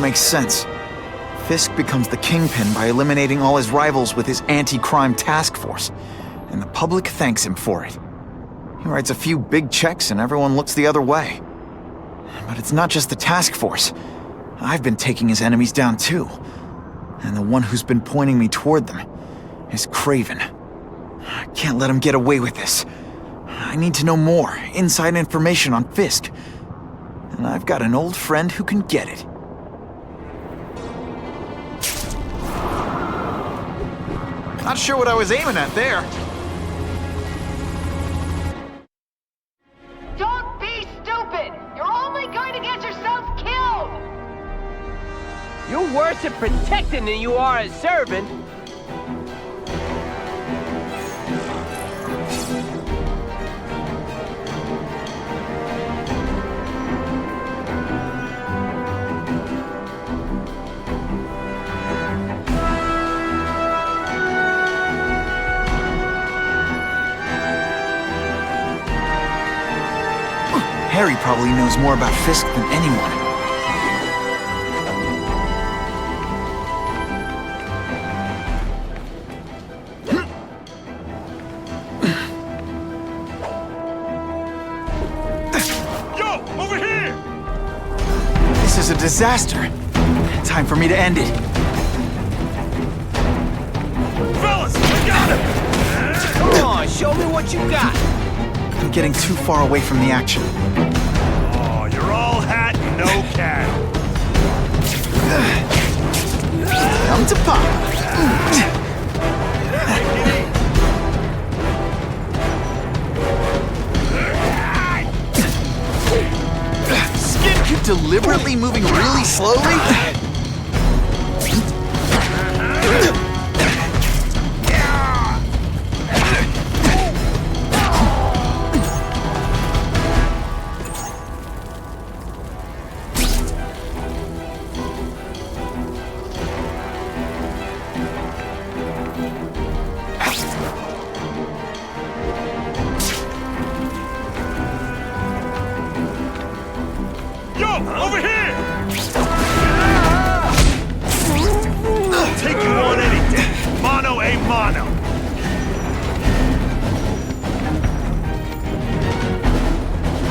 makes sense. Fisk becomes the kingpin by eliminating all his rivals with his anti-crime task force, and the public thanks him for it. He writes a few big checks and everyone looks the other way. But it's not just the task force. I've been taking his enemies down too. And the one who's been pointing me toward them is Kraven. I can't let him get away with this. I need to know more, inside information on Fisk. And I've got an old friend who can get it. Not sure what I was aiming at there. Don't be stupid! You're only going to get yourself killed! You're worse at protecting than you are at serving. Harry probably knows more about Fisk than anyone. Yo, over here! This is a disaster. Time for me to end it. Fellas, I got him! Come on, show me what you got. I'm getting too far away from the action. Oh, you're all hat and no cattle. Come to Papa. Skip, you deliberately moving really slowly? Yo, over here! I'll take you on any day. Mono a mono.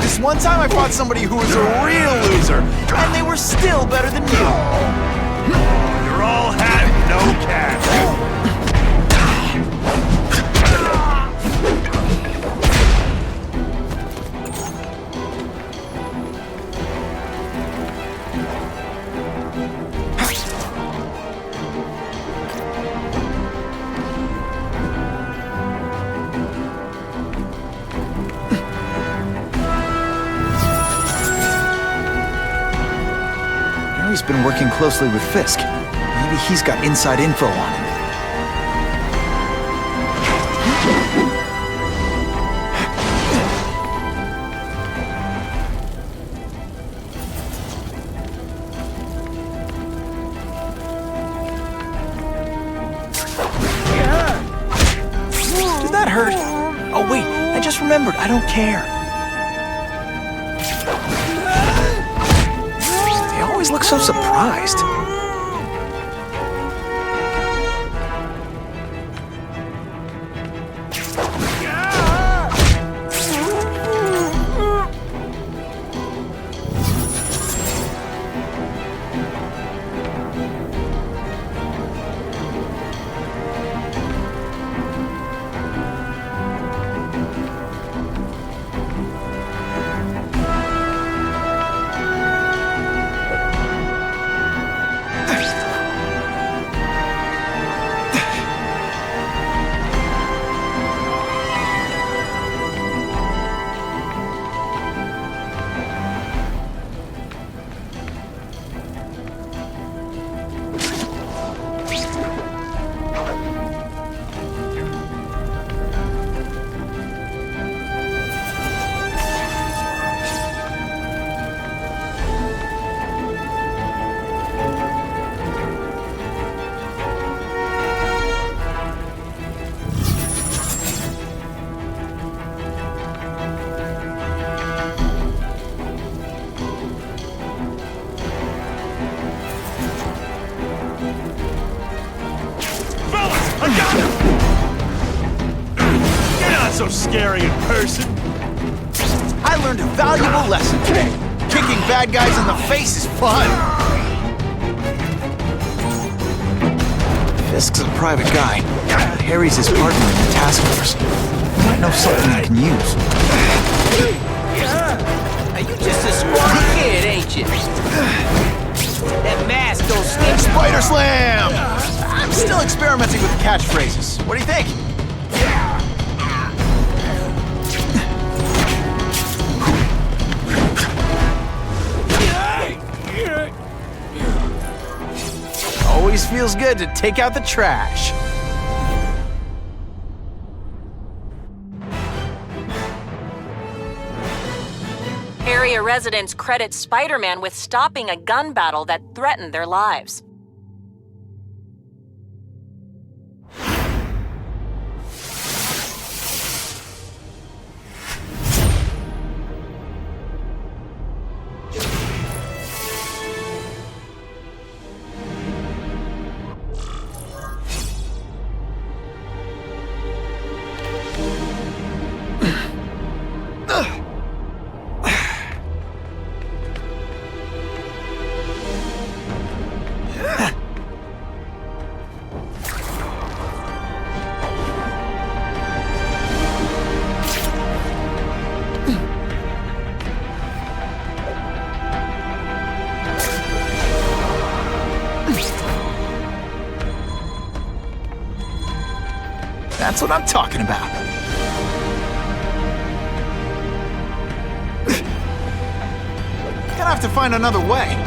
This one time I fought somebody who was a real loser, and they were still better than you. You're all hat and no cattle. Harry's been working closely with Fisk. Maybe he's got inside info on him. Did that hurt? Oh wait, I just remembered, I don't care. They always look so surprised. scary in person. I learned a valuable lesson today. Kicking bad guys in the face is fun. Fisk's a private guy. Harry's his partner in the task force. He might know something I can use. You just a squirmy kid, ain't you? That mask don't scare Spider Slam! I'm still experimenting with catchphrases. What do you think? Always feels good to take out the trash. Area residents credit Spider-Man with stopping a gun battle that threatened their lives. That's what I'm talking about. Gonna have to find another way.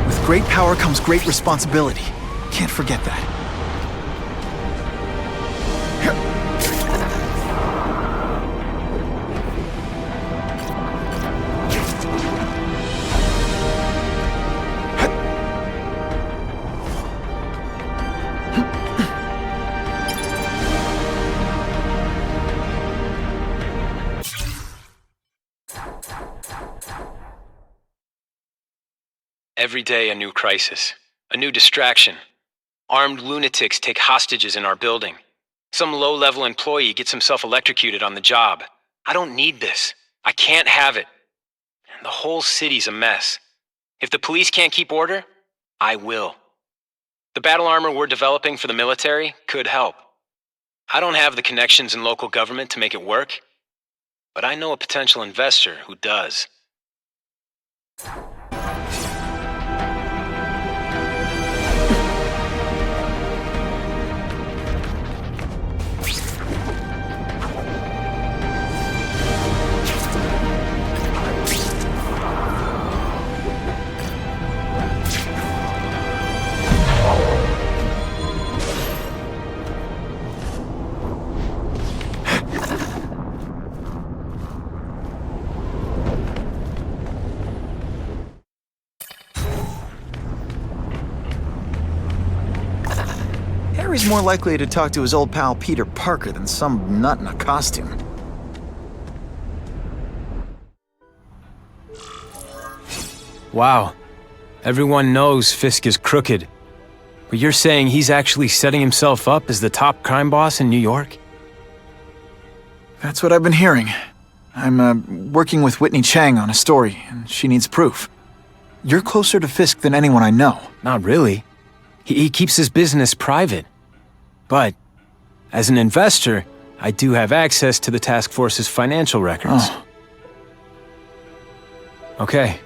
With great power comes great responsibility. Can't forget that. Every day a new crisis, a new distraction. Armed lunatics take hostages in our building. Some low-level employee gets himself electrocuted on the job. I don't need this. I can't have it. And the whole city's a mess. If the police can't keep order, I will. The battle armor we're developing for the military could help. I don't have the connections in local government to make it work, but I know a potential investor who does. Harry's more likely to talk to his old pal Peter Parker than some nut in a costume. Wow. Everyone knows Fisk is crooked. But you're saying he's actually setting himself up as the top crime boss in New York? That's what I've been hearing. I'm working with Whitney Chang on a story, and she needs proof. You're closer to Fisk than anyone I know. Not really. He keeps his business private. But, as an investor, I do have access to the task force's financial records. Oh. Okay.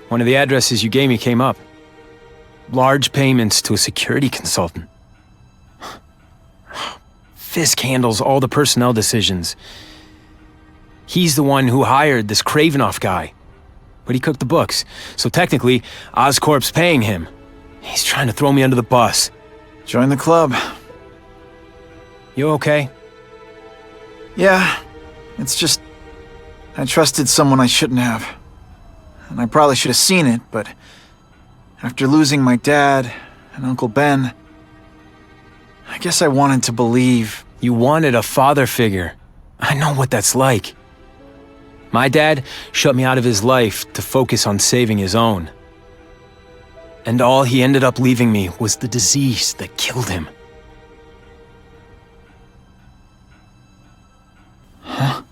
One of the addresses you gave me came up. Large payments to a security consultant. Fisk handles all the personnel decisions. He's the one who hired this Kravinoff guy. But he cooked the books, so technically, Oscorp's paying him. He's trying to throw me under the bus. Join the club. You okay? Yeah, it's just... I trusted someone I shouldn't have. And I probably should have seen it, but... after losing my dad and Uncle Ben... I guess I wanted to believe You wanted a father figure. I know what that's like. My dad shut me out of his life to focus on saving his own. And all he ended up leaving me was the disease that killed him. Huh?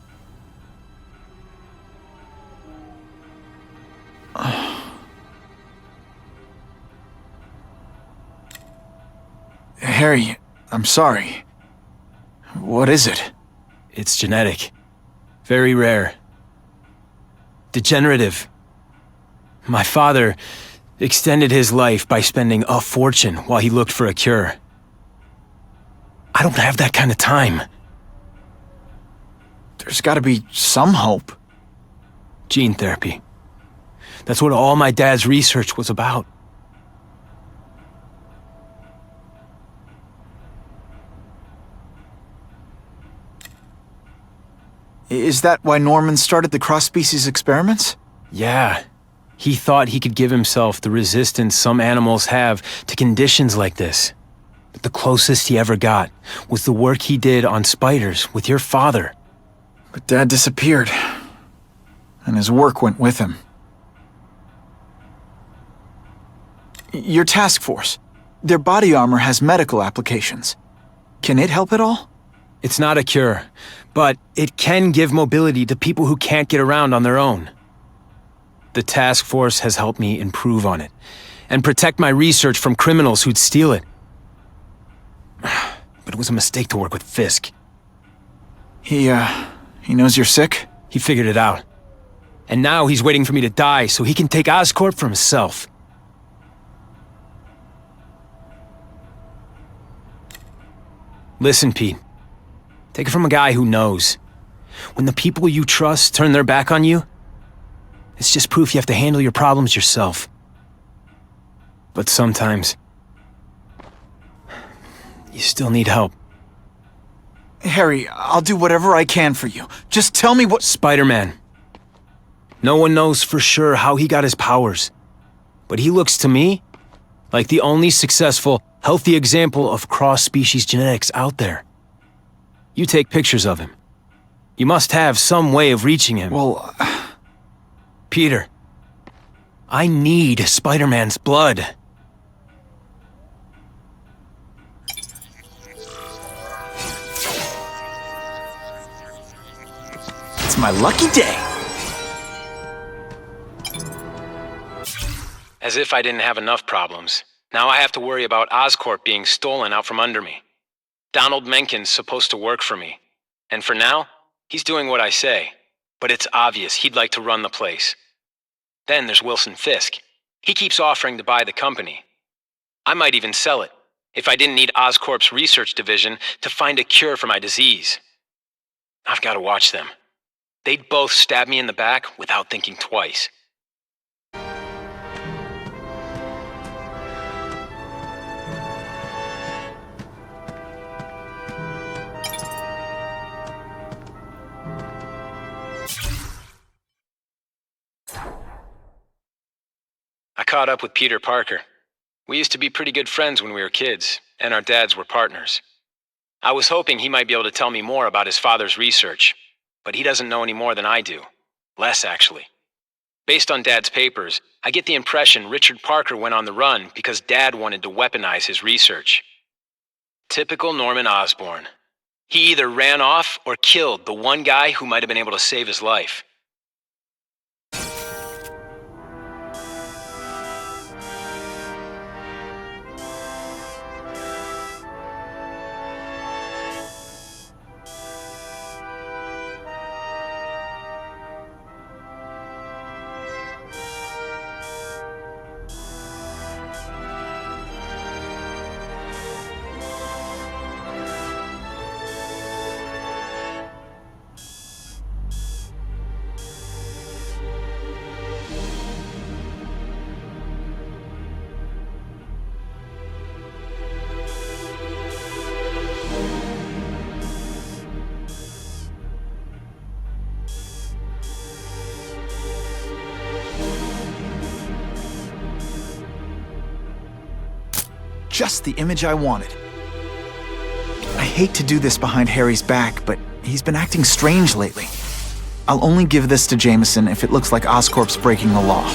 Harry, I'm sorry. What is it? It's genetic. Very rare. Degenerative. My father extended his life by spending a fortune while he looked for a cure. I don't have that kind of time. There's gotta be some hope. Gene therapy. That's what all my dad's research was about. Is that why Norman started the cross-species experiments? Yeah. He thought he could give himself the resistance some animals have to conditions like this. But the closest he ever got was the work he did on spiders with your father. But Dad disappeared, and his work went with him. Your task force, their body armor has medical applications. Can it help at all? It's not a cure, but it can give mobility to people who can't get around on their own. The task force has helped me improve on it, and protect my research from criminals who'd steal it. But it was a mistake to work with Fisk. He knows you're sick? He figured it out. And now he's waiting for me to die so he can take Oscorp for himself. Listen, Pete. Take it from a guy who knows. When the people you trust turn their back on you, it's just proof you have to handle your problems yourself. But sometimes, you still need help. Harry, I'll do whatever I can for you. Just tell me what— Spider-Man. No one knows for sure how he got his powers. But he looks to me like the only successful, healthy example of cross-species genetics out there. You take pictures of him. You must have some way of reaching him. Well, Peter, I need Spider-Man's blood. it's my lucky day. As if I didn't have enough problems. Now I have to worry about Oscorp being stolen out from under me. Donald Mencken's supposed to work for me. And for now, he's doing what I say. But it's obvious he'd like to run the place. Then there's Wilson Fisk. He keeps offering to buy the company. I might even sell it, if I didn't need Oscorp's research division to find a cure for my disease. I've got to watch them. They'd both stab me in the back without thinking twice. I caught up with Peter Parker. We used to be pretty good friends when we were kids, and our dads were partners. I was hoping he might be able to tell me more about his father's research, but he doesn't know any more than I do. Less, actually. Based on Dad's papers, I get the impression Richard Parker went on the run because Dad wanted to weaponize his research. Typical Norman Osborn. He either ran off or killed the one guy who might have been able to save his life. Just the image I wanted. I hate to do this behind Harry's back, but he's been acting strange lately. I'll only give this to Jameson if it looks like Oscorp's breaking the law.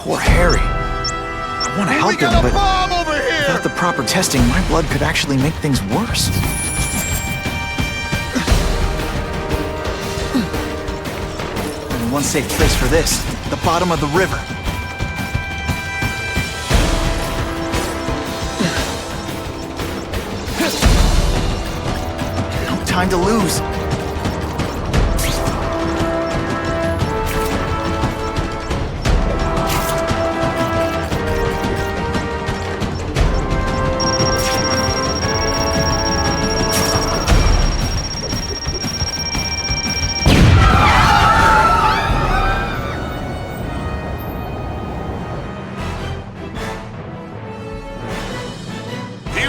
Poor Harry. I want to help him, but without the proper testing, my blood could actually make things worse. Only one safe place for this, the bottom of the river. No time to lose.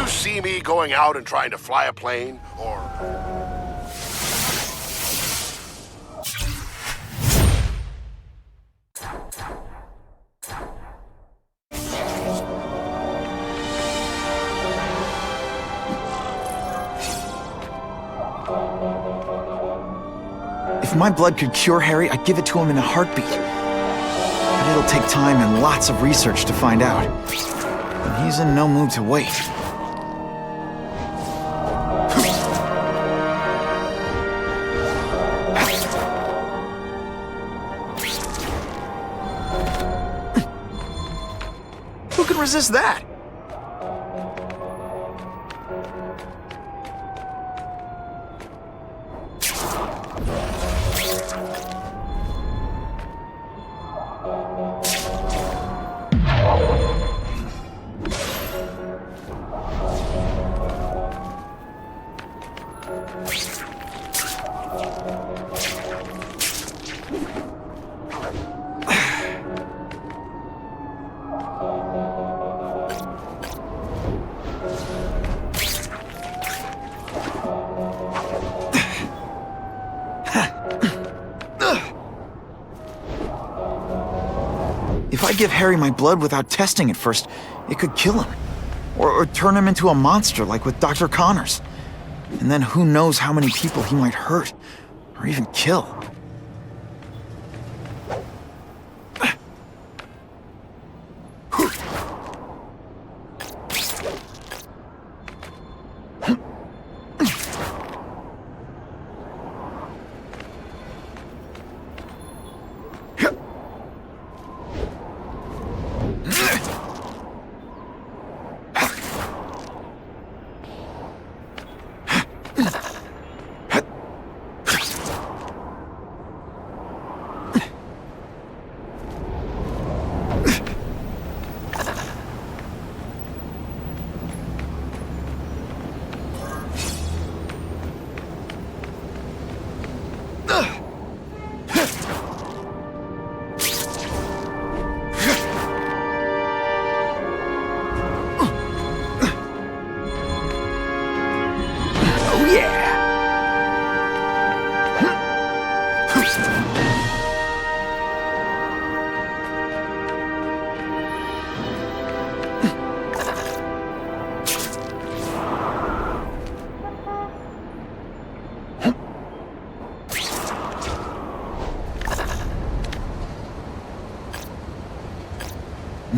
See me going out and trying to fly a plane, or... If my blood could cure Harry, I'd give it to him in a heartbeat. But it'll take time and lots of research to find out. And he's in no mood to wait. Who can resist that? If I give Harry my blood without testing it first, it could kill him. Or turn him into a monster like with Dr. Connors. And then who knows how many people he might hurt, or even kill.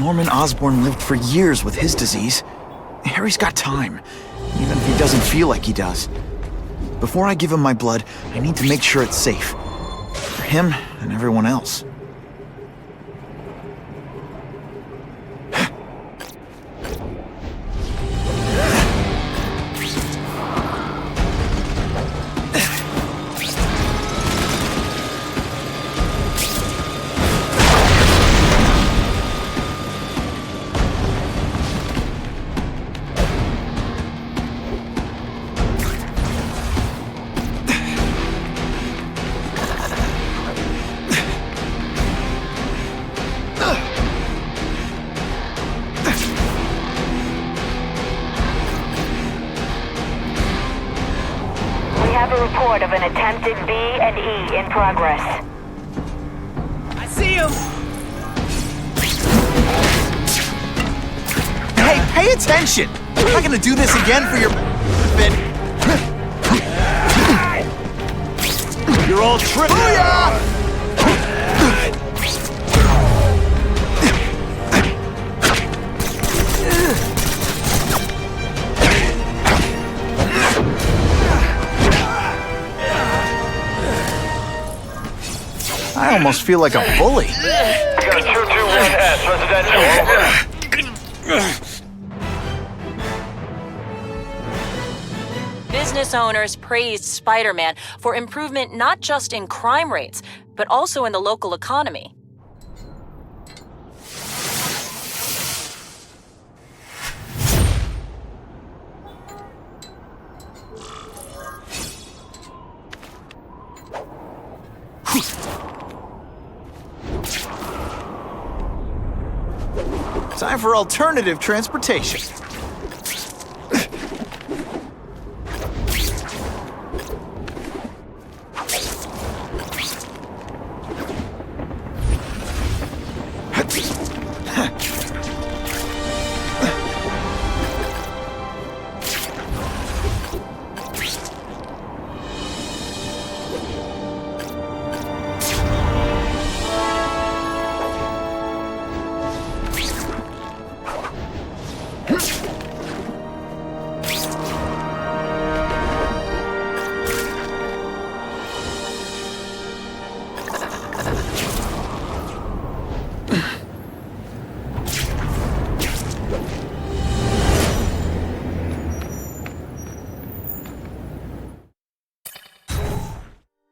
Norman Osborn lived for years with his disease. Harry's got time, even if he doesn't feel like he does. Before I give him my blood, I need to make sure it's safe. For him and everyone else. We have a report of an attempted B&E in progress. I see him! Hey, pay attention! I'm not gonna do this again for your... bit. You're all tripping. I almost feel like a bully. Got 221S, residential, over. Business owners praised Spider-Man for improvement not just in crime rates, but also in the local economy. Time for alternative transportation.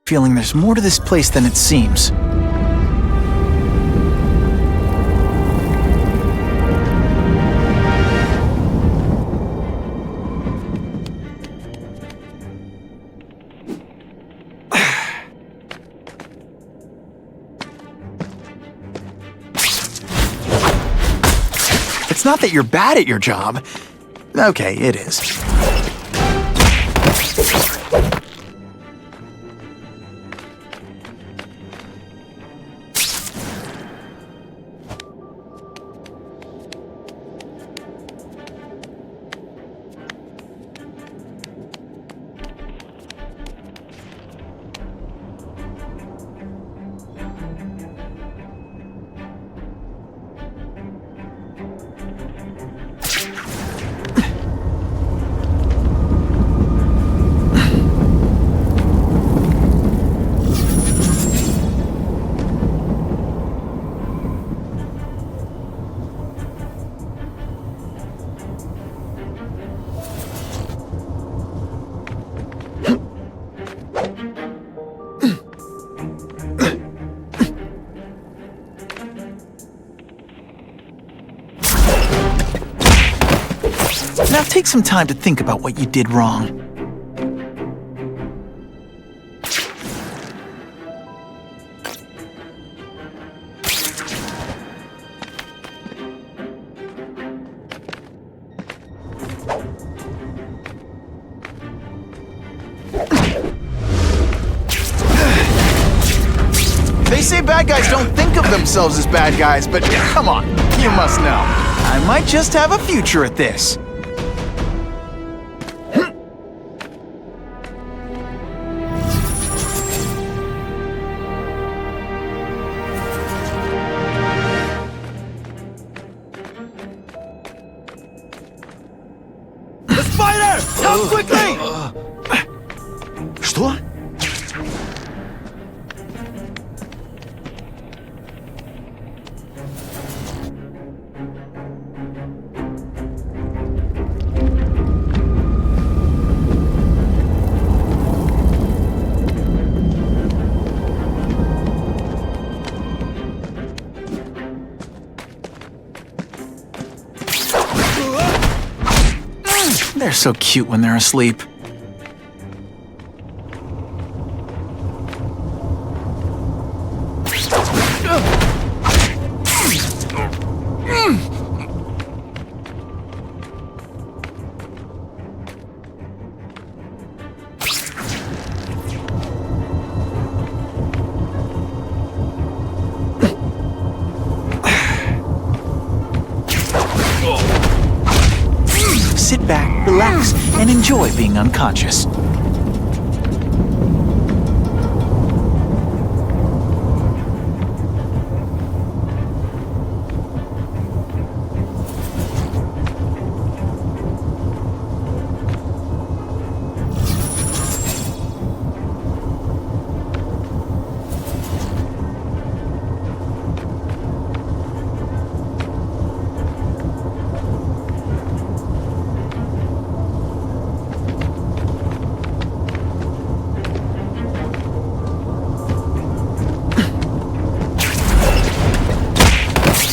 Feeling there's more to this place than it seems. It's not that you're bad at your job. Okay, it is. Now take some time to think about what you did wrong. They say bad guys don't think of themselves as bad guys, but come on, you must know. I might just have a future at this. Come quickly! Что? They're so cute when they're asleep. Sit back, relax, and enjoy being unconscious.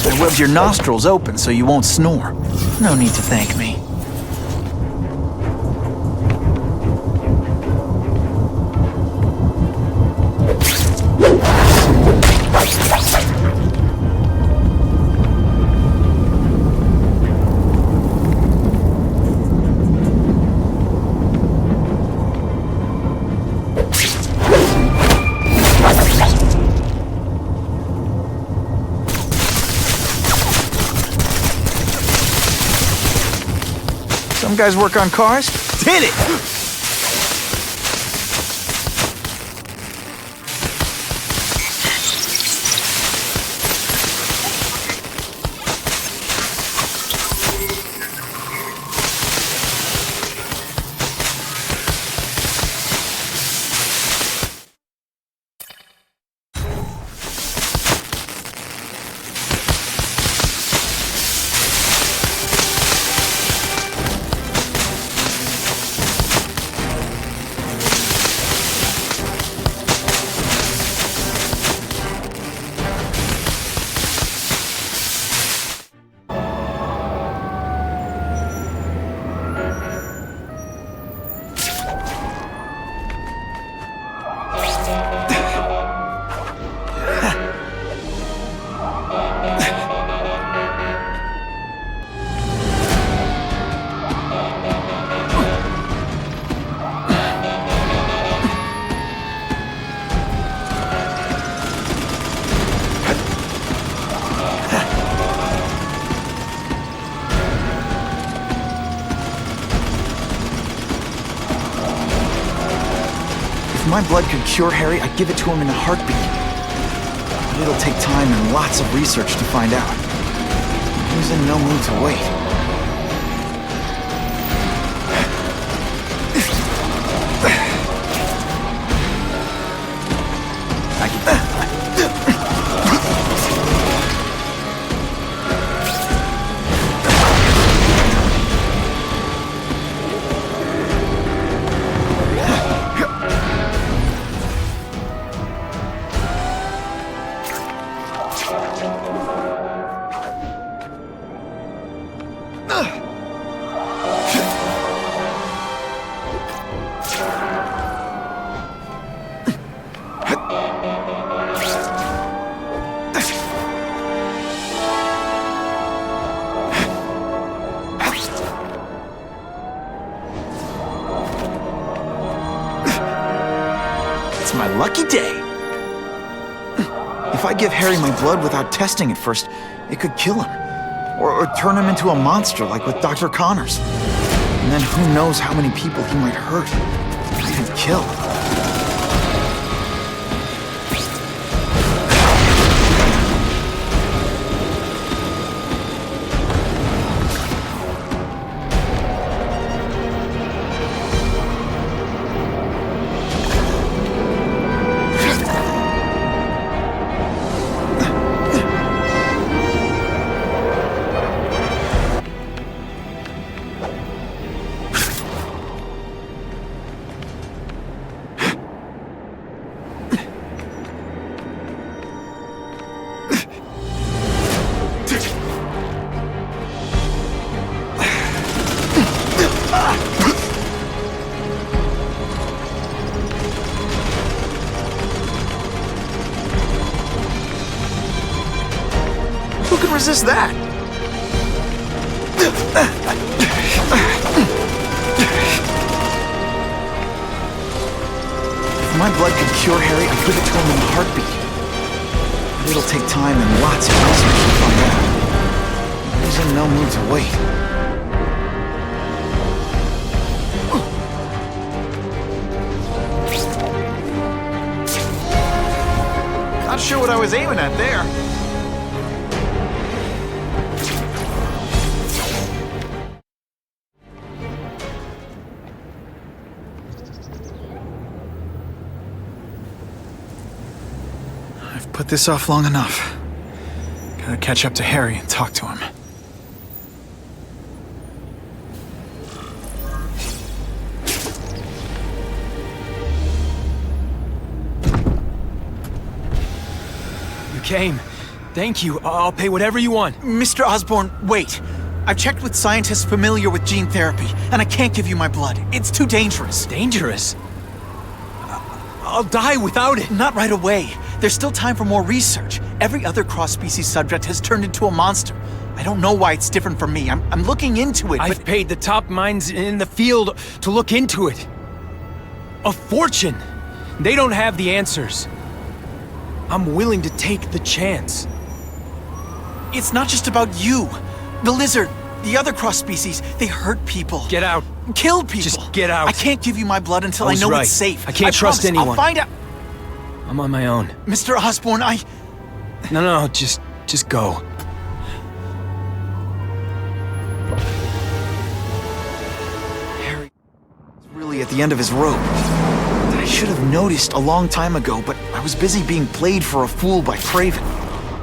I webbed your nostrils open so you won't snore. No need to thank me. Some guys work on cars. Hit it! If my blood could cure Harry, I'd give it to him in a heartbeat. But it'll take time and lots of research to find out. He's in no mood to wait. It's my lucky day. If I give Harry my blood without testing it first, it could kill him. Or turn him into a monster like with Dr. Connors. And then who knows how many people he might hurt. Even kill. resist that? If my blood could cure Harry, I'd give it to him in a heartbeat. But it'll take time and lots of research to find out. He's in no mood to wait. Not sure what I was aiming at there. I've put this off long enough. Gotta catch up to Harry and talk to him. Came. Thank you. I'll pay whatever you want. Mr. Osborn, wait. I've checked with scientists familiar with gene therapy, and I can't give you my blood. It's too dangerous. Dangerous? I'll die without it. Not right away. There's still time for more research. Every other cross-species subject has turned into a monster. I don't know why it's different from me. I'm looking into it, I've paid the top minds in the field to look into it. A fortune. They don't have the answers. I'm willing to take the chance. It's not just about you. The lizard, the other cross-species, they hurt people. Get out. Kill people. Just get out. I can't give you my blood until I know right. it's safe. I can't trust promise. anyone. I'll find out. I'm on my own. Mr. Osborn, No, just go. Harry is really at the end of his rope. I should have noticed a long time ago, but I was busy being played for a fool by Kraven.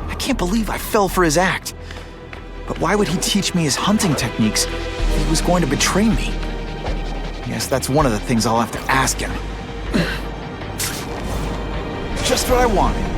I can't believe I fell for his act. But why would he teach me his hunting techniques if he was going to betray me? I guess that's one of the things I'll have to ask him. Just what I wanted.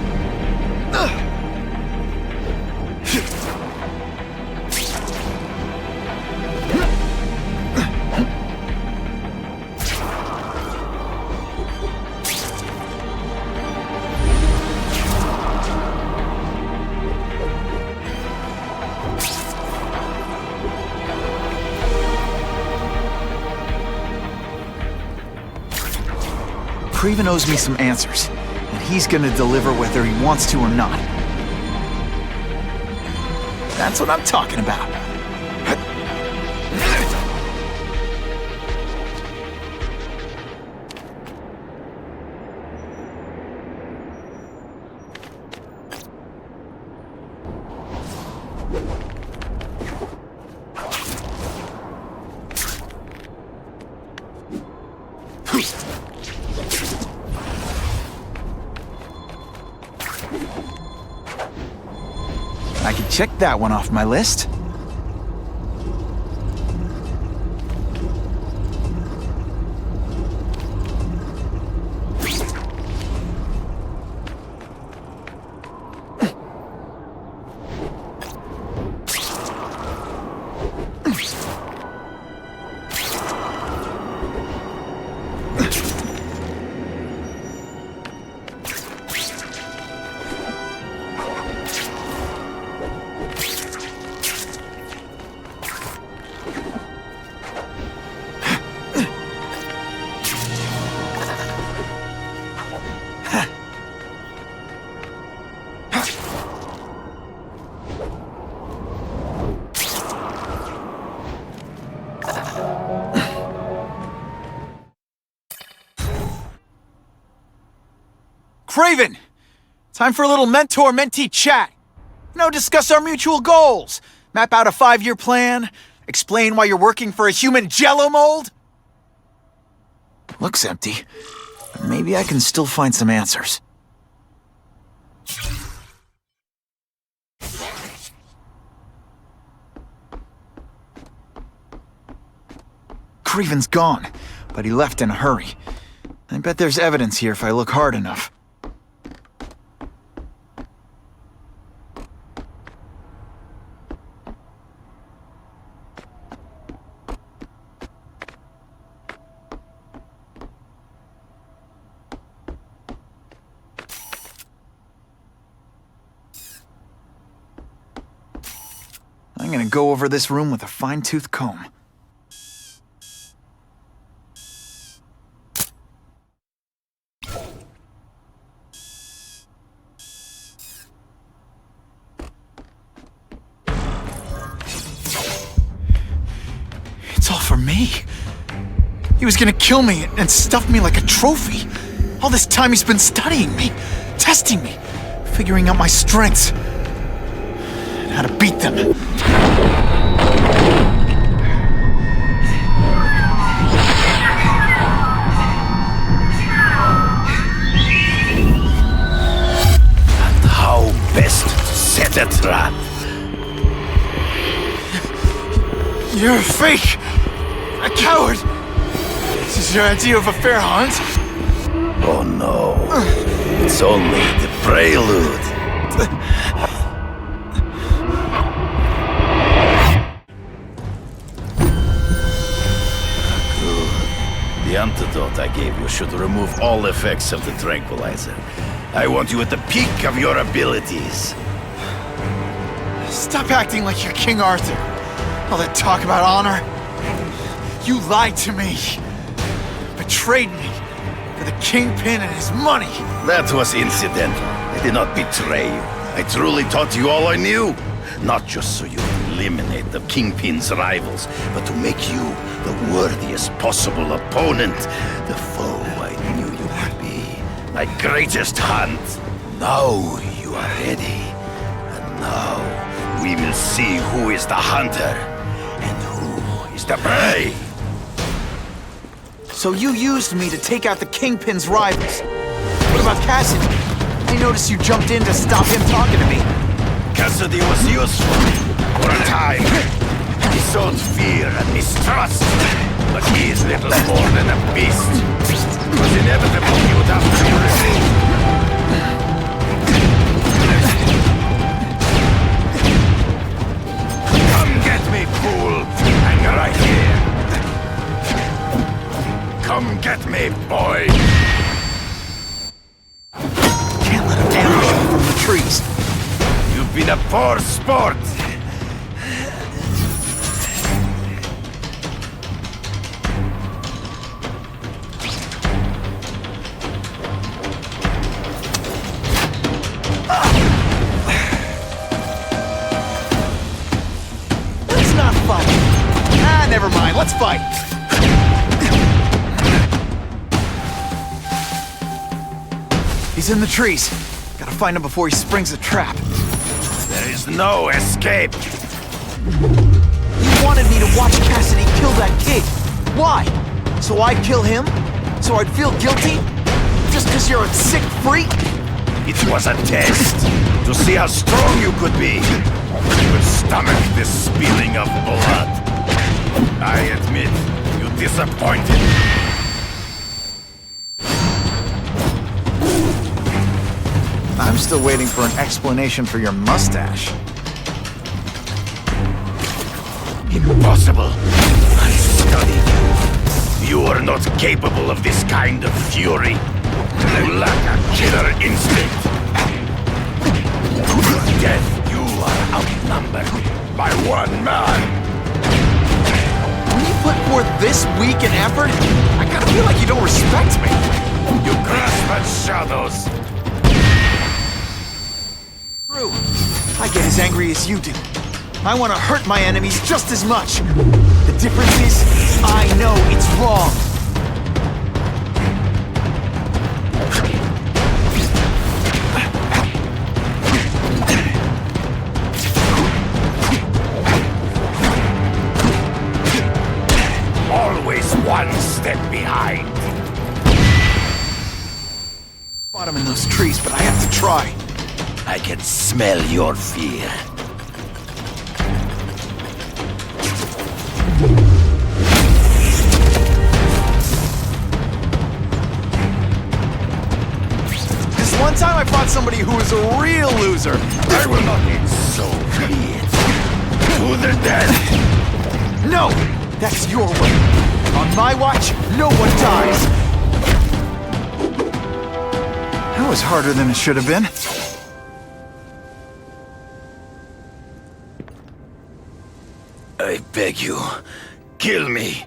Kraven owes me some answers, and he's gonna deliver whether he wants to or not. That's what I'm talking about. I can check that one off my list. Kraven! Time for a little mentor-mentee chat. Discuss our mutual goals. Map out a 5-year plan. Explain why you're working for a human Jell-O mold. Looks empty. But maybe I can still find some answers. Kraven's gone, but he left in a hurry. I bet there's evidence here if I look hard enough. gonna go over this room with a fine-tooth comb. It's all for me. He was gonna kill me and stuff me like a trophy. All this time he's been studying me, testing me, figuring out my strengths, and how to beat them. And how best to set a trap. You're a fake! A coward! This is your idea of a fair hunt? Oh no, it's only the prelude. Good. The antidote I gave you should remove all effects of the tranquilizer. I want you at the peak of your abilities. Stop acting like you're King Arthur. All that talk about honor. You lied to me. Betrayed me. For the Kingpin and his money. That was incidental. I did not betray you. I truly taught you all I knew. Not just so you would eliminate the Kingpin's rivals, but to make you the worthiest possible opponent. The foe I knew you could be. My greatest hunt. Now you are ready. And now we will see who is the hunter and who is the prey. So you used me to take out the Kingpin's rivals. What about Cassidy? I noticed you jumped in to stop him talking to me. Cassidy was useful for a time. He sowed fear and mistrust, but he is little more than a beast. It was inevitable he would have to be removed. Come get me, fool! Hang right here. Come get me, boy! Can't let him ambush me from the trees. You've been a poor sport! Let's not fight. Ah, never mind. Let's fight. He's in the trees. Gotta find him before he springs a trap. There is no escape! You wanted me to watch Cassidy kill that kid. Why? So I'd kill him? So I'd feel guilty? Just because you're a sick freak? It was a test to see how strong you could be. You could stomach the spilling of blood. I admit, you disappointed me. I'm still waiting for an explanation for your mustache. Impossible. I studied you. You are not capable of this kind of fury. You lack a killer instinct. To death, you are outnumbered by one man. When you put forth this weak an effort, I kinda feel like you don't respect me. You grasp at shadows. True. I get as angry as you do. I want to hurt my enemies just as much. The difference is, I know it's wrong. Always one step behind. Bottom in those trees, but I have to try. I can smell your fear. This one time I fought somebody who was a real loser. I will not be so bleed. To the death. No! That's your way. On my watch, no one dies. That was harder than it should have been. I beg you, kill me.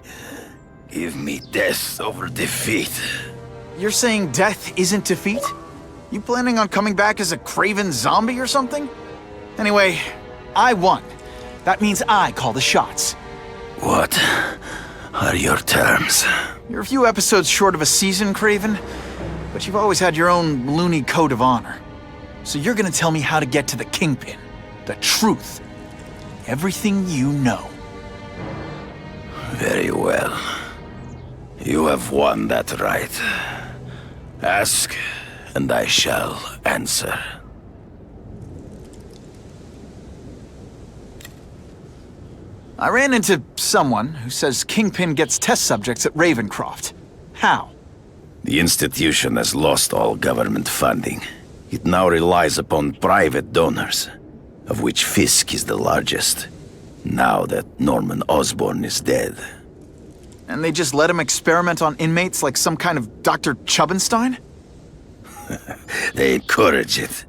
Give me death over defeat. You're saying death isn't defeat? You planning on coming back as a craven zombie or something? Anyway, I won. That means I call the shots. What are your terms? You're a few episodes short of a season, Craven, but you've always had your own loony code of honor. So you're gonna tell me how to get to the Kingpin. The truth. Everything you know. Very well. You have won that right. Ask, and I shall answer. I ran into someone who says Kingpin gets test subjects at Ravencroft. How? The institution has lost all government funding. It now relies upon private donors, of which Fisk is the largest, now that Norman Osborn is dead. And they just let him experiment on inmates like some kind of Dr. Chubbenstein? They encourage it.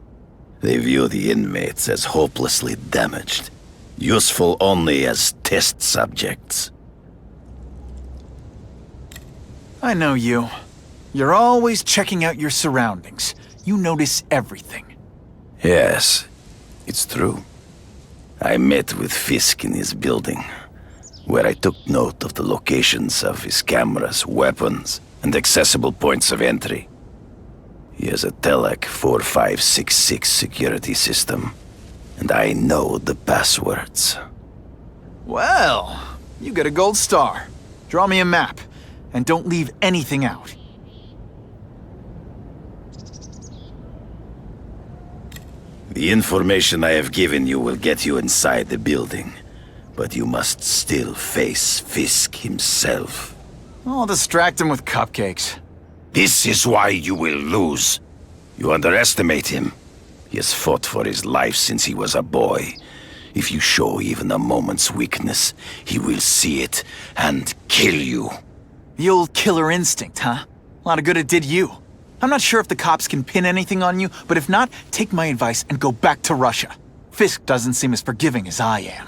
They view the inmates as hopelessly damaged, useful only as test subjects. I know you. You're always checking out your surroundings. You notice everything. Yes, it's true. I met with Fisk in his building, where I took note of the locations of his cameras, weapons, and accessible points of entry. He has a Telek 4566 security system, and I know the passwords. Well, you get a gold star. Draw me a map, and don't leave anything out. The information I have given you will get you inside the building, but you must still face Fisk himself. I'll distract him with cupcakes. This is why you will lose. You underestimate him. He has fought for his life since he was a boy. If you show even a moment's weakness, he will see it and kill you. The old killer instinct, huh? A lot of good it did you. I'm not sure if the cops can pin anything on you, but if not, take my advice and go back to Russia. Fisk doesn't seem as forgiving as I am.